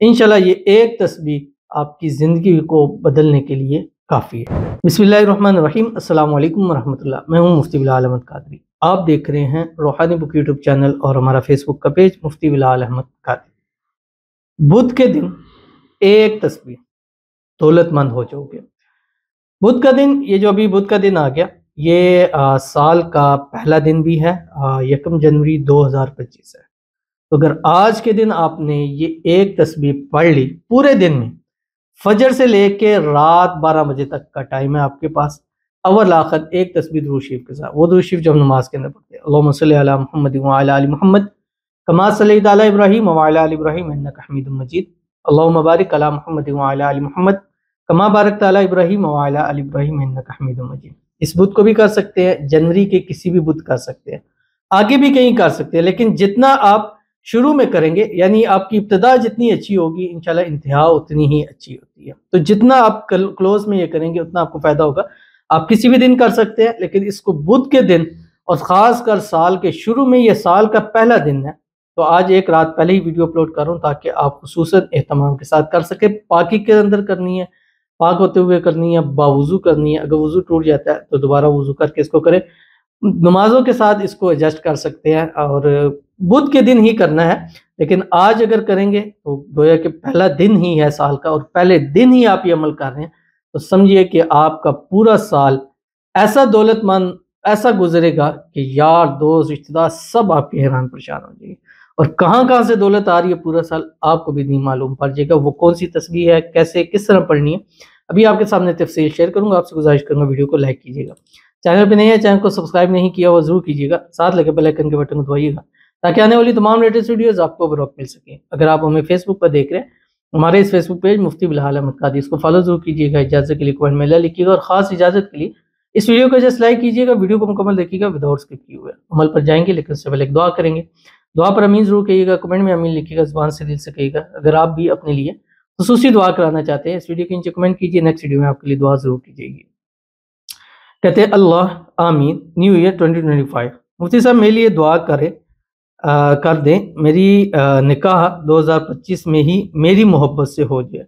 انشاءاللہ یہ ایک تسبیح آپ کی زندگی کو بدلنے کے لیے کافی ہے۔ بسم اللہ الرحمن الرحیم۔ السلام علیکم ورحمۃ اللہ۔ میں ہوں مفتی بلال احمد قادری۔ آپ دیکھ رہے ہیں روحانی بک یوٹیوب چینل اور ہمارا فیس بک کا پیج مفتی بلال احمد قادری۔ بدھ کے دن ایک تسبیح دولت مند ہو جاؤ گے۔ بدھ کا دن، یہ جو ابھی بدھ کا دن آ گیا، یہ سال کا پہلا دن بھی ہے، 1 جنوری 2025 ہے۔ تو اگر آج کے دن آپ نے یہ ایک تسبیح پڑھ لی پورے دن میں، فجر سے لے کے رات 12 بجے تک کا ٹائم ہے آپ کے پاس، اول آخر ایک تسبیح درود شریف کے ساتھ، وہ درود شریف جو ہم نماز کے اندر پڑھتے ہیں، اللہم صلی علی محمد وعلی آل محمد کما صلیت علی ابراہیم وعلی آل ابراہیم انک حمید مجید، اللہم بارک علی محمد وعلی آل محمد کما بارکت علی ابراہیم وعلی آل ابراہیم انک حمید مجید۔ اس بدھ کو بھی کر سکتے ہیں، جنوری کے کسی بھی بدھ کر سکتے ہیں، آگے بھی کہیں کر سکتے ہیں، لیکن جتنا آپ شروع میں کریں گے، یعنی آپ کی ابتدا جتنی اچھی ہوگی انشاءاللہ انتہا اتنی ہی اچھی ہوتی ہے۔ تو جتنا آپ کلوز میں یہ کریں گے اتنا آپ کو فائدہ ہوگا۔ آپ کسی بھی دن کر سکتے ہیں، لیکن اس کو بدھ کے دن اور خاص کر سال کے شروع میں، یہ سال کا پہلا دن ہے، تو آج ایک رات پہلے ہی ویڈیو اپلوڈ کر رہا ہوں تاکہ آپ خصوصاً اہتمام کے ساتھ کر سکیں۔ پاکی کے اندر کرنی ہے، پاک ہوتے ہوئے کرنی ہے، باوضو کرنی ہے۔ اگر وضو ٹوٹ جاتا ہے تو دوبارہ وضو کر کے اس کو کریں۔ نمازوں کے ساتھ اس کو ایڈجسٹ کر سکتے ہیں، اور بدھ کے دن ہی کرنا ہے، لیکن آج اگر کریں گے تو گویا کہ پہلا دن ہی ہے سال کا، اور پہلے دن ہی آپ یہ عمل کر رہے ہیں، تو سمجھیے کہ آپ کا پورا سال ایسا دولت مند ایسا گزرے گا کہ یار دوست رشتہ دار سب آپ کے حیران پریشان ہو جائیں گے، اور کہاں سے دولت آ رہی ہے پورا سال آپ کو بھی نہیں معلوم پڑ جائے گا۔ وہ کون سی تسبیح ہے، کیسے کس طرح پڑھنی ہے، ابھی آپ کے سامنے تفصیل شیئر کروں گا۔ آپ سے گزارش کروں گا ویڈیو کو لائک کیجیے گا، چینل پہ نہیں ہے چینل کو سبسکرائب نہیں کیا وہ ضرور کیجیے گا، ساتھ لگے بیل آئیکن کے بٹن کو دبائیے گا تاکہ آنے والی تمام لیٹسٹ ویڈیوز آپ کو بروقت مل سکیں۔ اگر آپ ہمیں فیس بک پر دیکھ رہے ہیں، ہمارے اس فیس بک پیج مفتی بلال احمد قادری، اس کو فالو ضرور کیجیے گا، اجازت کے لیے کمنٹ میں لا لکھیے گا، اور خاص اجازت کے لیے اس ویڈیو کو جسٹ لائک کیجیے گا، ویڈیو کو مکمل دیکھیے گا وداؤٹ اسکپ کیے ہوئے۔ عمل پر جائیں گے لیکن اس سے پہلے ایک دعا کریں گے۔ دعا پر امین ضرور کہیے گا، کمنٹ میں امین لکھیے گا، زبان سے دل سے کہیے گا۔ اگر آپ بھی اپنے لیے خصوصی دعا کرانا چاہتے ہیں، اس ویڈیو کے نیچے کمنٹ کیجیے، نیکسٹ ویڈیو میں آپ کے لیے دعا ضرور کی جائے گی۔ کہتے ہیں اللہ آمین، نیو ایئر 2025۔ مفتی صاحب میرے لیے دعا کر دیں، میری نکاح 2025 میں ہی میری محبت سے ہو جائے،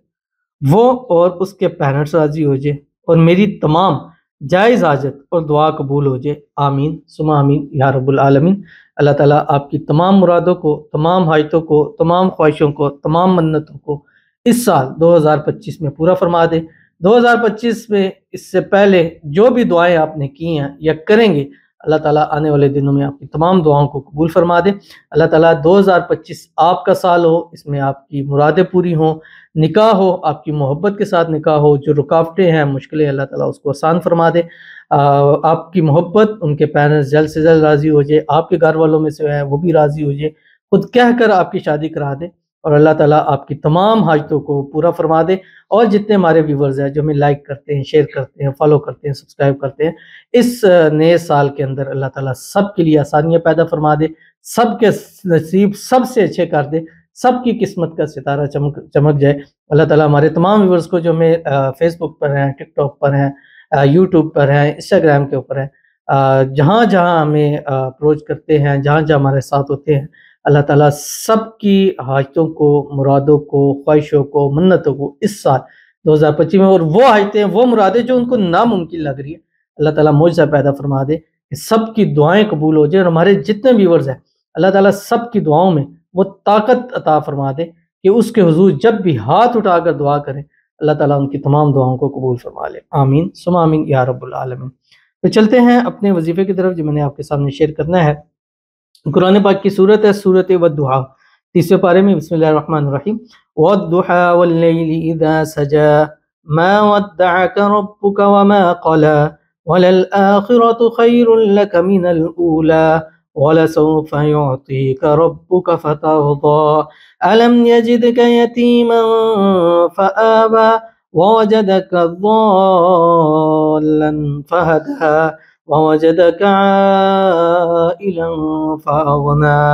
وہ اور اس کے پیرنٹس راضی ہو جائے، اور میری تمام جائز حاجت اور دعا قبول ہو جائے، آمین ثم آمین یا رب العالمین۔ اللہ تعالیٰ آپ کی تمام مرادوں کو، تمام حاجتوں کو، تمام خواہشوں کو، تمام منتوں کو اس سال 2025 میں پورا فرما دے۔ 2025 میں اس سے پہلے جو بھی دعائیں آپ نے کی ہیں یا کریں گے، اللہ تعالیٰ آنے والے دنوں میں آپ کی تمام دعاؤں کو قبول فرما دے۔ اللہ تعالیٰ 2025 آپ کا سال ہو، اس میں آپ کی مرادیں پوری ہوں، نکاح ہو، آپ کی محبت کے ساتھ نکاح ہو، جو رکاوٹیں ہیں، مشکلیں، اللہ تعالیٰ اس کو آسان فرما دے۔ آپ کی محبت، ان کے پیرنٹس جلد سے جلد راضی ہو جائے، آپ کے گھر والوں میں سے ہے وہ بھی راضی ہو جائے، خود کہہ کر آپ کی شادی کرا دے، اور اللہ تعالیٰ آپ کی تمام حاجتوں کو پورا فرما دے۔ اور جتنے ہمارے ویورز ہیں جو ہمیں لائک کرتے ہیں، شیئر کرتے ہیں، فالو کرتے ہیں، سبسکرائب کرتے ہیں، اس نئے سال کے اندر اللہ تعالیٰ سب کے لیے آسانیاں پیدا فرما دے، سب کے نصیب سب سے اچھے کر دے، سب کی قسمت کا ستارہ چمک جائے۔ اللہ تعالیٰ ہمارے تمام ویورز کو جو ہمیں فیس بک پر ہیں، ٹک ٹاک پر ہیں، یوٹیوب پر ہیں، انسٹاگرام کے اوپر ہیں، جہاں ہمیں اپروچ کرتے ہیں، جہاں ہمارے ساتھ ہوتے ہیں، اللہ تعالیٰ سب کی حاجتوں کو، مرادوں کو، خواہشوں کو، منتوں کو اس سال 2025 میں، اور وہ حاجتیں، وہ مرادیں جو ان کو ناممکن لگ رہی ہے، اللہ تعالیٰ معجزہ پیدا فرما دے کہ سب کی دعائیں قبول ہو جائیں، اور ہمارے جتنے ویورز ہیں اللہ تعالیٰ سب کی دعاؤں میں وہ طاقت عطا فرما دے کہ اس کے حضور جب بھی ہاتھ اٹھا کر دعا کریں، اللہ تعالیٰ ان کی تمام دعاؤں کو قبول فرما لے، آمین ثم آمین یا رب العالمین۔ تو چلتے ہیں اپنے وظیفے کی طرف جو میں نے آپ کے سامنے شیئر کرنا ہے۔ قرآن پاک کی صورت ہے سورۃ والضحیٰ، 30ویں پارے میں، بسم اللہ الرحمن الرحیم، والضحیٰ واللیل اذا سجا ما ودعک ربک وما قلا وللآخرة خیر لک من الأولی وَلَسَوْفَ يُعْطِيكَ رَبُّكَ فَتَرْضَىٰ أَلَمْ يَجِدْكَ يَتِيمًا فَآوَىٰ وَوَجَدَكَ ضَالًّا فَهَدَىٰ وَوَجَدَكَ عَائِلًا فَأَغْنَىٰ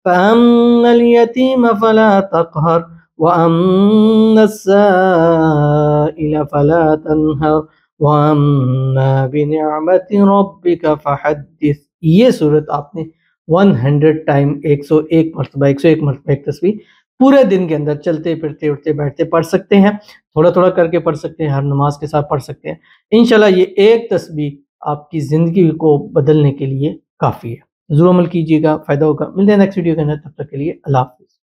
فَأَمَّا الْيَتِيمَ فَلَا تَقْهَرْ وَأَمَّا السَّائِلَ فَلَا تَنْهَرْ وَأَمَّا بِنِعْمَةِ رَبِّكَ فَحَدِّثْ۔ یہ صورت آپ نے 101 مرتبہ ایک تسبیح پورے دن کے اندر چلتے پھرتے اٹھتے بیٹھتے پڑھ سکتے ہیں، تھوڑا تھوڑا کر کے پڑھ سکتے ہیں، ہر نماز کے ساتھ پڑھ سکتے ہیں۔ انشاءاللہ یہ ایک تسبیح آپ کی زندگی کو بدلنے کے لیے کافی ہے۔ ضرور عمل کیجیے گا، فائدہ ہوگا۔ ملتے ہیں نیکسٹ ویڈیو کے اندر، تب تک کے لیے اللہ حافظ۔